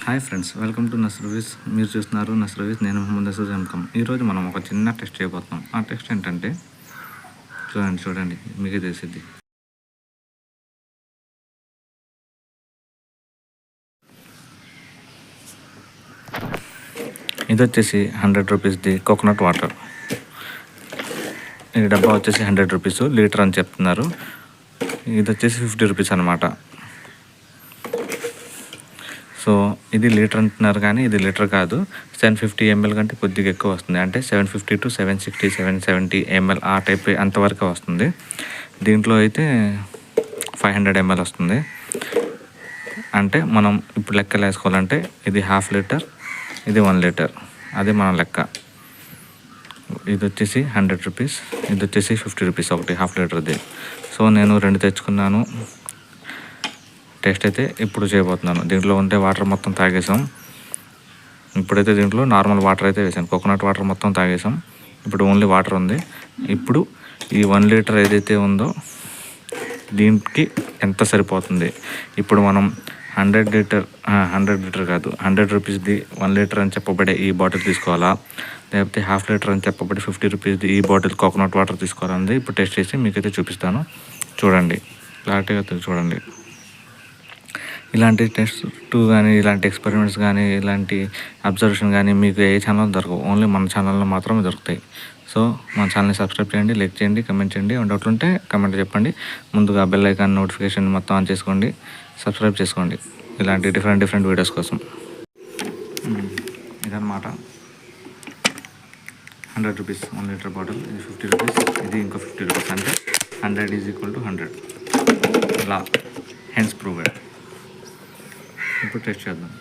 Hi friends, welcome to nurseries. మీరు చూస్తున్నారు nurseries. నేను మొహమ్మద్ అసూజ్ ఎంకమ్. ఈరోజు మనం ఒక చిన్న టెస్ట్ చేయబోతున్నాం. ఆ టెస్ట్ ఏంటంటే చూడండి మీకే తెలిసింది. ఇది వచ్చేసి 100 రూపీస్ది కోకోనట్ వాటర్. ఈ డబ్బా వచ్చేసి 100 రూపీస్, లీటర్ అని చెప్తున్నారు. ఇది వచ్చేసి 50 రూపీస్ అనమాట. సో ఇది లీటర్ అంటున్నారు, కానీ ఇది లీటర్ కాదు. 750 ml కంటే కొద్దిగా ఎక్కువ వస్తుంది. అంటే 750 to 760, 770 ml ఆ టైప్ అంతవరకు వస్తుంది. దీంట్లో అయితే 500 ml వస్తుంది. అంటే మనం ఇప్పుడు లెక్కలు వేసుకోవాలంటే ఇది 1/2 లీటర్, ఇది 1 లీటర్. అది మన లెక్క. ఇది వచ్చేసి 100 రూపీస్, ఇది వచ్చేసి 50 రూపీస్ ఒకటి 1/2 లీటర్ది. సో నేను 2 తెచ్చుకున్నాను. టెస్ట్ అయితే ఇప్పుడు చేయబోతున్నాను. దీంట్లో ఉంటే వాటర్ మొత్తం తాగేసాం. ఇప్పుడైతే దీంట్లో నార్మల్ వాటర్ అయితే వేసాను. కోకోనట్ వాటర్ మొత్తం తాగేసాం. ఇప్పుడు ఓన్లీ వాటర్ ఉంది. ఇప్పుడు ఈ 1 లీటర్ ఏదైతే ఉందో దీనికి ఎంత సరిపోతుంది. ఇప్పుడు మనం 100 లీటర్ కాదు, 100 రూపీస్ది 1 లీటర్ అని చెప్పబడే ఈ బాటిల్ తీసుకోవాలా, లేకపోతే 1/2 లీటర్ అని చెప్పబడి 50 రూపీస్ది ఈ బాటిల్ కోకోనట్ వాటర్ తీసుకోవాలన్నది ఇప్పుడు టెస్ట్ చేసి మీకైతే చూపిస్తాను. చూడండి, క్లారిటీగా చూడండి. ఇలాంటి టెస్ట్ కానీ, ఇలాంటి ఎక్స్పెరిమెంట్స్ కానీ, ఇలాంటి అబ్జర్వేషన్ కానీ మీకు ఏ ఛానల్ దొరకవు. ఓన్లీ మన ఛానల్లో మాత్రమే దొరుకుతాయి. సో మన ఛానల్ని సబ్స్క్రైబ్ చేయండి, లైక్ చేయండి, కమెంట్ చేయండి. డౌట్లు ఉంటే కమెంట్ చెప్పండి. ముందుగా బెల్ ఐకాన్ నోటిఫికేషన్ మొత్తం ఆన్ చేసుకోండి, సబ్స్క్రైబ్ చేసుకోండి ఇలాంటి డిఫరెంట్ వీడియోస్ కోసం. ఇదన్నమాట 100 రూపీస్ 1 లీటర్ బాటిల్. ఇది 50 రూపీస్, ఇది ఇంకో 50 రూపీస్. అంటే 100 = 100. ఇలా హెన్స్ ప్రూవ్డ్. ఇప్పుడు టెస్ట్ చేద్దాం.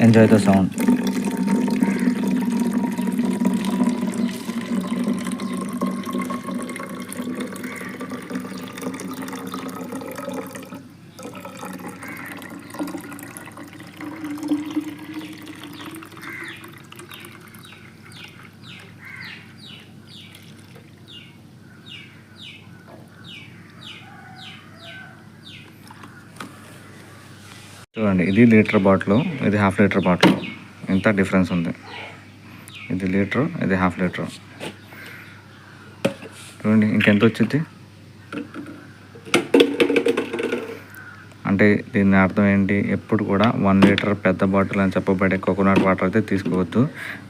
Enjoy the sound. చూడండి, ఇది లీటర్ బాటిల్, ఇది 1/2 లీటర్ బాటిల్. ఎంత డిఫరెన్స్ ఉంది. ఇది లీటర్, ఇది 1/2 లీటర్. చూడండి ఇంకెంత వచ్చింది. అంటే దీని అర్థం ఏంటి, ఎప్పుడు కూడా 1 లీటర్ పెద్ద బాటిల్ అని చెప్పబడే కోకోనట్ వాటర్ అయితే తీసుకోవద్దు.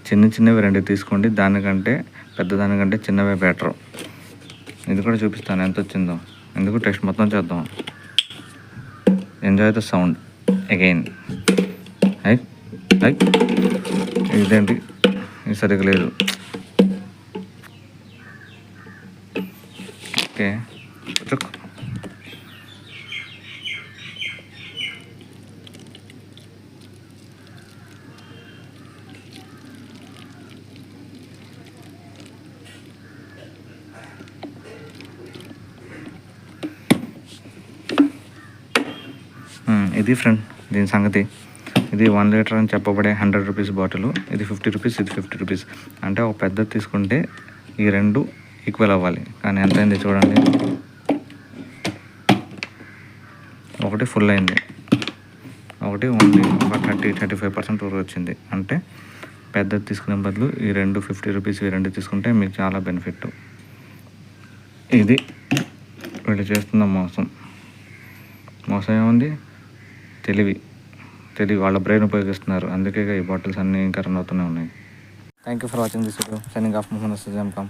చిన్నవి 2 తీసుకోండి. దానికంటే పెద్దదానికంటే చిన్నవే బెటర్. ఇది కూడా చూపిస్తాను ఎంత వచ్చిందో. ఎందుకు టెస్ట్ మొత్తం చేద్దాం. Enjoy the sound again. ఇదేంటి ఇది సరిగ్గా లేదు. ఓకే, ఇది ఫ్రెండ్ దీని సంగతి. ఇది 1 లీటర్ అని చెప్పబడే 100 రూపీస్ బాటిల్. ఇది 50 రూపీస్, ఇది 50 రూపీస్. అంటే ఒక పెద్దది తీసుకుంటే ఈ 2 ఈక్వల్ అవ్వాలి. కానీ ఎంత అయింది చూడండి. ఒకటి ఫుల్ అయింది, ఒకటి ఓన్లీ ఒక 35% వరకు వచ్చింది. అంటే పెద్దది తీసుకునే బదులు ఈ 2 50 రూపీస్ ఈ 2 తీసుకుంటే మీకు చాలా బెనిఫిట్. ఇది వీళ్ళు చేస్తున్న మోసం ఏముంది, తెలివి వాళ్ళ బ్రెయిన్ ఉపయోగిస్తున్నారు. అందుకే ఈ బాటిల్స్ అన్నీ ఇంకా రన్ అవుతూనే ఉన్నాయి. Thank you for watching this video. Signing off Mohammed అసూజ్ ఎంకమ్.